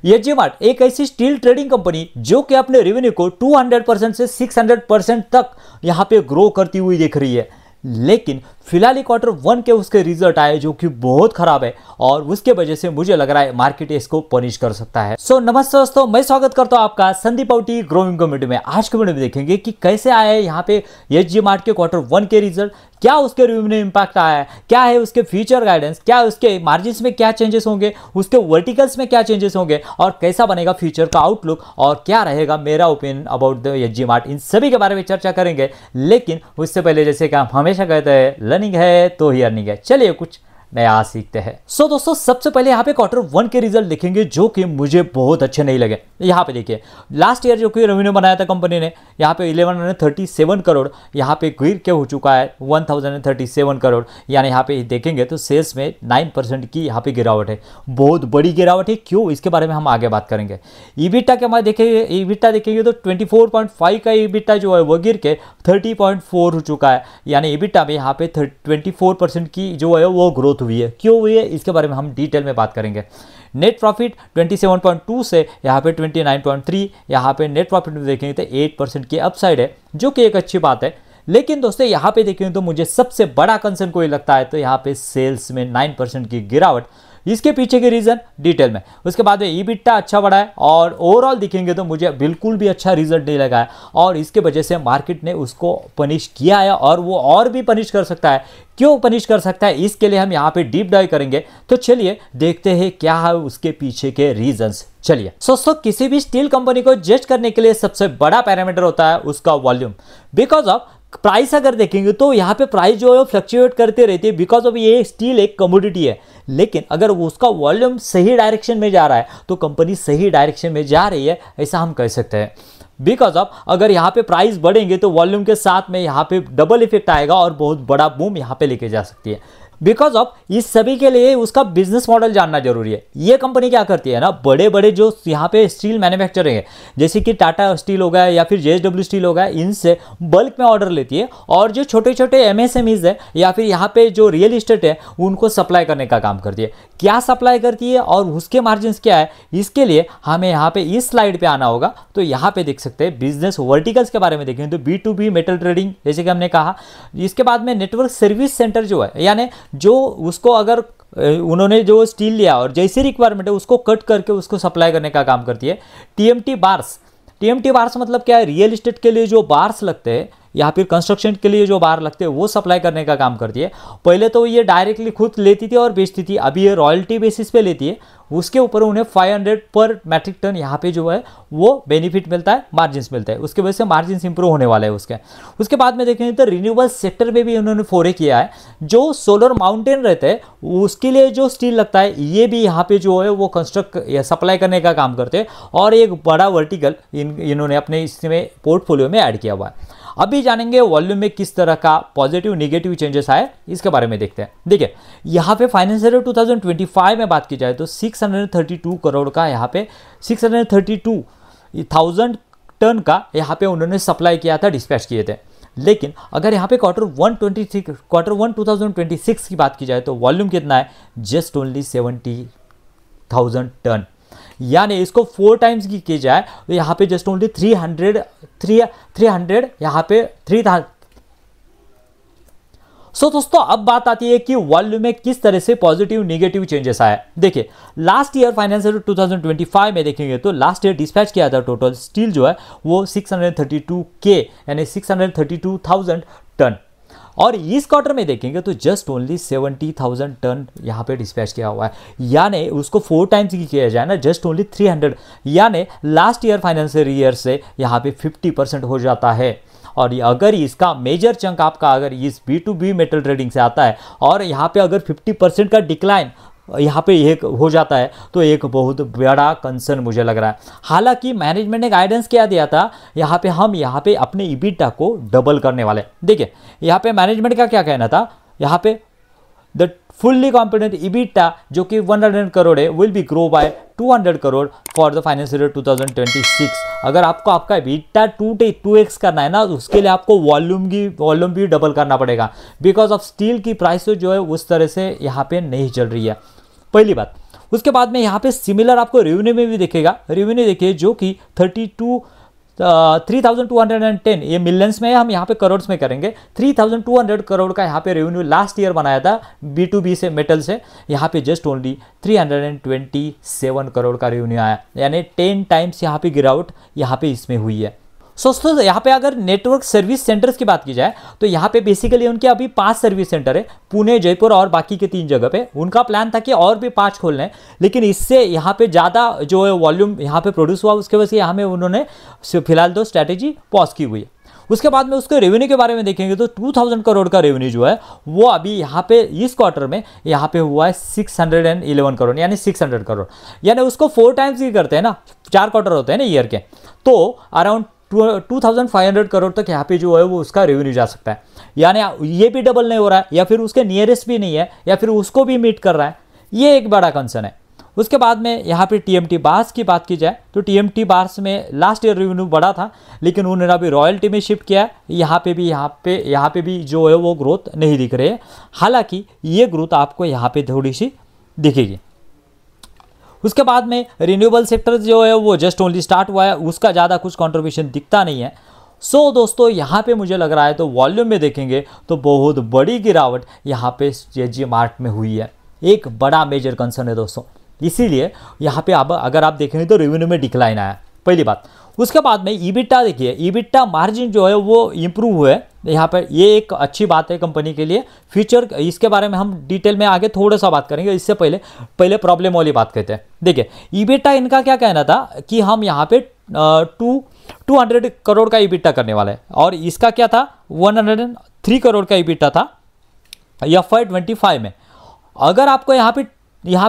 Hg mart एक ऐसी steel trading company जो कि अपने रेवेन्यू को 200% से 600% तक यहां पे ग्रो करती हुई दिख रही है, लेकिन फिलहाल क्वार्टर 1 के उसके रिजल्ट आए जो कि बहुत खराब है और उसके वजह से मुझे लग रहा है मार्केट इसको पनिश कर सकता है। नमस्ते दोस्तों, मैं स्वागत करता हूं आपका संदीप औटी ग्रोइंग कम्युनिटी में। आज के वीडियो में देखेंगे कि कैसे आया है यहाँ पे एचजी मार्ट के क्वार्टर 1 के रिजल्ट, क्या उसके रिव्यू में इंपैक्ट आया है, क्या है उसके फ्यूचर गाइडेंस, क्या उसके मार्जिन्स में क्या चेंजेस होंगे, उसके वर्टिकल्स में क्या चेंजेस होंगे और कैसा बनेगा फ्यूचर का आउटलुक और क्या रहेगा मेरा opinion about the HG mart, इन सभी के बारे में चर्चा करेंगे। लेकिन उससे पहले जैसे कि हम हमेशा कहते हैं, लर्निंग है तो ही अर्निंग है। चलिए कुछ नया सीखते हैं। दोस्तों सबसे पहले यहाँ पे क्वार्टर 1 के रिजल्ट देखेंगे जो कि मुझे बहुत अच्छे नहीं लगे। यहाँ पे देखिए लास्ट ईयर जो कि रेवेन्यू बनाया था कंपनी ने, यहाँ पे 1137 करोड़ यहाँ पे गिर के हो चुका है 1037 करोड़। यानी यहाँ पे देखेंगे तो सेल्स में 9% की यहाँ पे गिरावट है, बहुत बड़ी गिरावट है। क्यों, इसके बारे में हम आगे बात करेंगे। ईबिटा के हमारे देखेंगे तो 24.5 का ईबिटा जो है वो गिर के 30.4 हो चुका है। यानी ईबिटा में यहाँ पे 24% की जो है वो ग्रोथ हुई है। क्यों हुई है इसके बारे में हम डिटेल में बात करेंगे। नेट प्रॉफिट 27.2 से यहाँ पे 29.3, यहाँ पे नेट प्रॉफिट में देखेंगे तो 8% की अपसाइड है जो कि एक अच्छी बात है। लेकिन दोस्तों यहाँ पे देखेंगे तो मुझे सबसे बड़ा कंसर्न कोई लगता है तो यहाँ पे सेल्स में 9% की गिरावट। इसके पीछे के रीजन डिटेल में, उसके बाद में ईबिटा अच्छा बढ़ा है और ओवरऑल देखेंगे तो मुझे बिल्कुल भी अच्छा रिजल्ट नहीं लगा है और इसके वजह से मार्केट ने उसको पनिश किया है और वो और भी पनिश कर सकता है। क्यों पनिश कर सकता है इसके लिए हम यहाँ पे डीप डाइव करेंगे। तो चलिए देखते हैं क्या है उसके पीछे के रीजंस। चलिए दोस्तों, किसी भी स्टील कंपनी को जज करने के लिए सबसे बड़ा पैरामीटर होता है उसका वॉल्यूम। बिकॉज ऑफ प्राइस अगर देखेंगे तो यहाँ पे प्राइस जो है फ्लक्चुएट करते रहती है, बिकॉज ऑफ ये स्टील एक कमोडिटी है। लेकिन अगर उसका वॉल्यूम सही डायरेक्शन में जा रहा है तो कंपनी सही डायरेक्शन में जा रही है, ऐसा हम कह सकते हैं। बिकॉज ऑफ अगर यहाँ पे प्राइस बढ़ेंगे तो वॉल्यूम के साथ में यहाँ पे डबल इफेक्ट आएगा और बहुत बड़ा बूम यहाँ पे लेके जा सकती है। बिकॉज ऑफ इस सभी के लिए उसका बिजनेस मॉडल जानना जरूरी है। ये कंपनी क्या करती है ना, बड़े बड़े जो यहाँ पे स्टील मैन्युफैक्चरिंग है जैसे कि टाटा स्टील हो गया या फिर जेएसडब्ल्यू स्टील हो गया, इनसे बल्क में ऑर्डर लेती है और जो छोटे छोटे एमएसएमईज है या फिर यहाँ पे जो रियल इस्टेट है उनको सप्लाई करने का काम करती है। क्या सप्लाई करती है और उसके मार्जिन क्या है, इसके लिए हमें यहाँ पे इस स्लाइड पे आना होगा। तो यहाँ पे देख सकते हैं बिजनेस वर्टिकल्स के बारे में देखें तो B2B मेटल ट्रेडिंग जैसे कि हमने कहा। इसके बाद में नेटवर्क सर्विस सेंटर जो है, यानी जो उसको अगर उन्होंने जो स्टील लिया और जैसी रिक्वायरमेंट है उसको कट करके उसको सप्लाई करने का काम करती है। टीएमटी बार्स मतलब क्या है, रियल इस्टेट के लिए जो बार्स लगते हैं या फिर कंस्ट्रक्शन के लिए जो बार लगते हैं वो सप्लाई करने का काम करती है। पहले तो ये डायरेक्टली खुद लेती थी और बेचती थी, अभी ये रॉयल्टी बेसिस पे लेती है। उसके ऊपर उन्हें 500 पर मैट्रिक टन यहाँ पे जो है वो बेनिफिट मिलता है, मार्जिन्स मिलता है। उसके वजह से मार्जिन्स इंप्रूव होने वाले हैं उसके बाद में देखेंगे तो रिन्यूएबल सेक्टर में भी उन्होंने फोरे किया है। जो सोलर माउंटेन रहते हैं उसके लिए जो स्टील लगता है ये भी यहाँ पे जो है वो कंस्ट्रक्ट या सप्लाई करने का काम करते हैं और एक बड़ा वर्टिकल इन्होंने अपने इसमें पोर्टफोलियो में ऐड किया हुआ है। अभी जानेंगे वॉल्यूम में किस तरह का पॉजिटिव नेगेटिव चेंजेस आए, इसके बारे में देखते हैं। देखिए यहाँ पे फाइनेंशियल ईयर 2025 में बात की जाए तो 632 करोड़ का यहाँ पे 632,000 टन का यहाँ पे उन्होंने सप्लाई किया था, डिस्पैच किए थे। लेकिन अगर यहाँ पे क्वार्टर 1 2026 की बात की जाए तो वॉल्यूम कितना है, जस्ट ओनली 70,000 टन। यानी इसको 4 टाइम्स की की जाए तो यहाँ पे जस्ट ओनली 300 यहाँ पे 3000। दोस्तों अब बात आती है कि वॉल्यूम में किस तरह से पॉजिटिव नेगेटिव चेंजेस आया। देखिए लास्ट ईयर फाइनेंशियल 2025 में देखेंगे तो लास्ट ईयर डिस्पैच किया था टोटल स्टील जो है वो 632K यानी 632,000 टन और इस क्वार्टर में देखेंगे तो जस्ट ओनली 70,000 टन यहाँ पे डिस्पैच किया हुआ है। यानी उसको 4 टाइम्स की किया जाए ना, जस्ट ओनली 300, यानी लास्ट ईयर फाइनेंशियल ईयर से यहाँ पे 50% हो जाता है। और अगर इसका मेजर चंक आपका अगर इस B2B मेटल ट्रेडिंग से आता है और यहाँ पे अगर 50% का डिक्लाइन यहाँ पे एक हो जाता है तो एक बहुत बड़ा कंसर्न मुझे लग रहा है। हालांकि मैनेजमेंट ने गाइडेंस क्या दिया था, यहाँ पे हम यहाँ पे अपने ईबिटा को डबल करने वाले। देखिए यहाँ पे मैनेजमेंट का क्या कहना था, यहाँ पे द फुल्ली कॉम्पिटेंट ईबिटा जो कि 100 करोड़ है will be grow by 200 crore for the financial year 2026। अगर आपको आपका ईबिटा 2x करना है ना तो उसके लिए आपको वॉल्यूम भी डबल करना पड़ेगा। बिकॉज ऑफ स्टील की प्राइस जो है उस तरह से यहाँ पे नहीं चल रही है। पहली बात उसके बाद में यहाँ पे सिमिलर आपको रेवेन्यू में भी दिखेगा। रेवेन्यू देखिए जो कि 3,210, ये मिलियंस में, हम यहाँ पे करोड़ में करेंगे। 3,200 करोड़ का यहाँ पे रेवेन्यू लास्ट ईयर बनाया था B2B से, मेटल से। यहाँ पे जस्ट ओनली 327 करोड़ का रेवेन्यू आया, यानी 10 टाइम्स यहाँ पे गिरावट यहाँ पे इसमें हुई है। दोस्तों यहाँ पे अगर नेटवर्क सर्विस सेंटर्स की बात की जाए तो यहाँ पे बेसिकली उनके अभी 5 सर्विस सेंटर है, पुणे, जयपुर और बाकी के 3 जगह पे। उनका प्लान था कि और भी 5 खोलने, लेकिन इससे यहाँ पे ज़्यादा जो है वॉल्यूम यहाँ पे प्रोड्यूस हुआ, उसके वजह से यहाँ में उन्होंने फिलहाल तो स्ट्रैटेजी पॉज की हुई है। उसके बाद में उसके रेवेन्यू के बारे में देखेंगे तो 2000 करोड़ का रेवेन्यू जो है वो अभी यहाँ पे इस क्वार्टर में यहाँ पे हुआ है 611 करोड़, यानी 600 करोड़, यानी उसको 4 टाइम्स ही करते हैं ना, 4 क्वार्टर होते हैं ना ईयर के, तो अराउंड 2500 करोड़ तक यहाँ पे जो है वो उसका रेवेन्यू जा सकता है। यानी ये भी डबल नहीं हो रहा है, या फिर उसके नियरेस्ट भी नहीं है, या फिर उसको भी मीट कर रहा है, ये एक बड़ा कंसर्न है। उसके बाद में यहाँ पे TMT बार्स की बात की जाए तो TMT बार्स में लास्ट ईयर रेवेन्यू बड़ा था, लेकिन उन्होंने अभी रॉयल्टी में शिफ्ट किया है। यहाँ पे भी जो है वो ग्रोथ नहीं दिख रही है, हालांकि ये ग्रोथ आपको यहाँ पे थोड़ी सी दिखेगी। उसके बाद में रिन्यूएबल सेक्टर जो है वो जस्ट ओनली स्टार्ट हुआ है, उसका ज़्यादा कुछ कंट्रीब्यूशन दिखता नहीं है। सो दोस्तों यहाँ पे मुझे लग रहा है तो वॉल्यूम में देखेंगे तो बहुत बड़ी गिरावट यहाँ पे SG मार्ट में हुई है, एक बड़ा मेजर कंसर्न है दोस्तों। इसीलिए यहाँ पे अब अगर आप देखेंगे तो रेवेन्यू में डिक्लाइन आया, पहली बात। उसके बाद में EBITDA देखिए, EBITDA मार्जिन जो है वो इम्प्रूव हुए यहाँ पर, ये एक अच्छी बात है कंपनी के लिए। फ्यूचर इसके बारे में हम डिटेल में आगे थोड़ा सा बात करेंगे, इससे पहले प्रॉब्लम वाली बात कहते हैं। देखिए EBITDA इनका क्या कहना था कि हम यहाँ पे 200 करोड़ का EBITDA करने वाला है, और इसका क्या था 103 करोड़ का EBITDA था FY25 में। अगर आपको यहाँ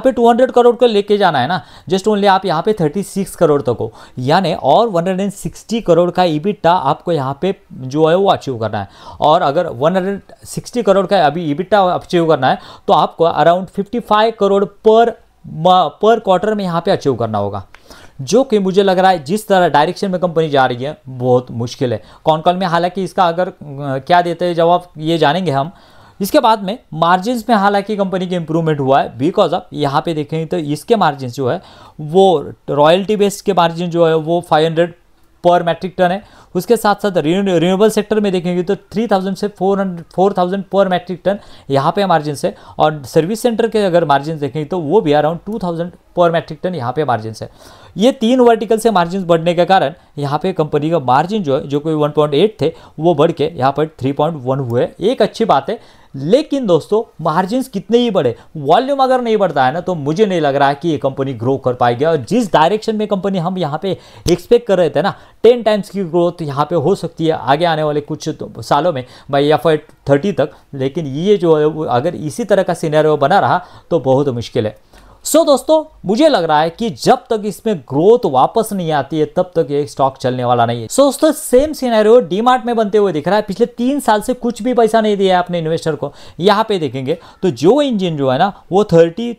पे 200 करोड़ को लेके जाना है ना, जस्ट ओनली आप यहाँ पे 36 करोड़ तक हो, यानी और 160 करोड़ का EBITDA आपको यहाँ पे जो है वो अचीव करना है। और अगर 160 करोड़ का अभी EBITDA अचीव करना है तो आपको अराउंड 55 करोड़ पर क्वार्टर में यहाँ पे अचीव करना होगा, जो कि मुझे लग रहा है जिस तरह डायरेक्शन में कंपनी जा रही है बहुत मुश्किल है। कॉल में हालांकि इसका अगर क्या देते हैं जवाब ये जानेंगे हम। इसके बाद में मार्जिन्स में हालांकि कंपनी के इंप्रूवमेंट हुआ है, बिकॉज ऑफ यहाँ पे देखेंगे तो इसके मार्जिन्स जो है वो रॉयल्टी बेस्ड के मार्जिन जो है वो 500 पर मैट्रिक टन है। उसके साथ साथ रिन्यूएबल सेक्टर में देखेंगे तो 3000 से 4000 पर मैट्रिक टन यहाँ पे मार्जिन है, और सर्विस सेंटर के अगर मार्जिन देखेंगे तो वो भी अराउंड 2000 पर मैट्रिक टन यहाँ पे मार्जिन है। ये 3 वर्टिकल से मार्जिन बढ़ने के कारण यहाँ पे कंपनी का मार्जिन जो है जो कोई 1.8 थे वो बढ़ के यहाँ पर 3.1 हुए, एक अच्छी बात है। लेकिन दोस्तों मार्जिन्स कितने ही बढ़े, वॉल्यूम अगर नहीं बढ़ता है ना तो मुझे नहीं लग रहा है कि ये कंपनी ग्रो कर पाएगी। और जिस डायरेक्शन में कंपनी हम यहाँ पे एक्सपेक्ट कर रहे थे ना 10 टाइम्स की ग्रोथ यहाँ पे हो सकती है आगे आने वाले कुछ सालों में बाई FY30 तक, लेकिन ये जो है अगर इसी तरह का सिनेरियो बना रहा तो बहुत मुश्किल है। सो दोस्तों मुझे लग रहा है कि जब तक इसमें ग्रोथ वापस नहीं आती है तब तक ये स्टॉक चलने वाला नहीं है। सो दोस्तों सेम सिनेरियो डीमार्ट में बनते हुए दिख रहा है। पिछले 3 साल से कुछ भी पैसा नहीं दिया है अपने इन्वेस्टर को। यहाँ पे देखेंगे तो जो इंजन जो है ना वो 25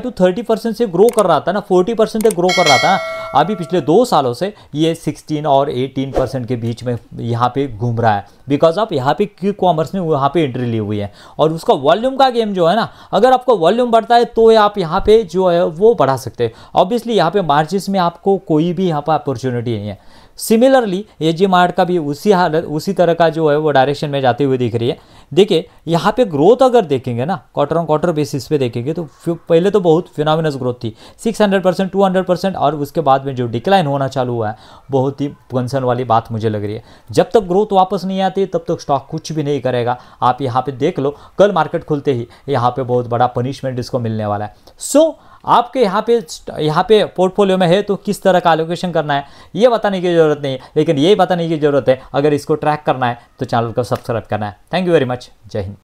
to 30% से ग्रो कर रहा था ना, 40% तक ग्रो कर रहा था ना, अभी पिछले 2 सालों से ये 16 और 18% के बीच में यहाँ पे घूम रहा है, बिकॉज ऑफ यहाँ पे क्विक कॉमर्स ने वहाँ पे एंट्री ली हुई है। और उसका वॉल्यूम का गेम जो है ना, अगर आपको वॉल्यूम बढ़ता है तो आप यहाँ पे जो है वो बढ़ा सकते हैं। ऑब्वियसली यहाँ पे मार्जिन्स में आपको कोई भी यहाँ पर अपॉर्चुनिटी नहीं है। सिमिलरली एजी मार्ट का भी उसी तरह का जो है वो डायरेक्शन में जाते हुए दिख रही है। देखिए यहाँ पे ग्रोथ अगर देखेंगे ना क्वार्टर ऑन क्वार्टर बेसिस पे देखेंगे तो पहले तो बहुत फिनोमिनस ग्रोथ थी 600%, 200%, और उसके बाद में जो डिक्लाइन होना चालू हुआ है बहुत ही कंसर्न वाली बात मुझे लग रही है। जब तक ग्रोथ वापस नहीं आती तब तक स्टॉक कुछ भी नहीं करेगा। आप यहाँ पे देख लो कल मार्केट खुलते ही यहाँ पे बहुत बड़ा पनिशमेंट इसको मिलने वाला है। सो आपके यहाँ पे पोर्टफोलियो में है तो किस तरह का एलोकेशन करना है ये बताने की ज़रूरत नहीं है, लेकिन ये बताने की ज़रूरत है अगर इसको ट्रैक करना है तो चैनल को सब्सक्राइब करना है। Thank you very much. जय हिंद।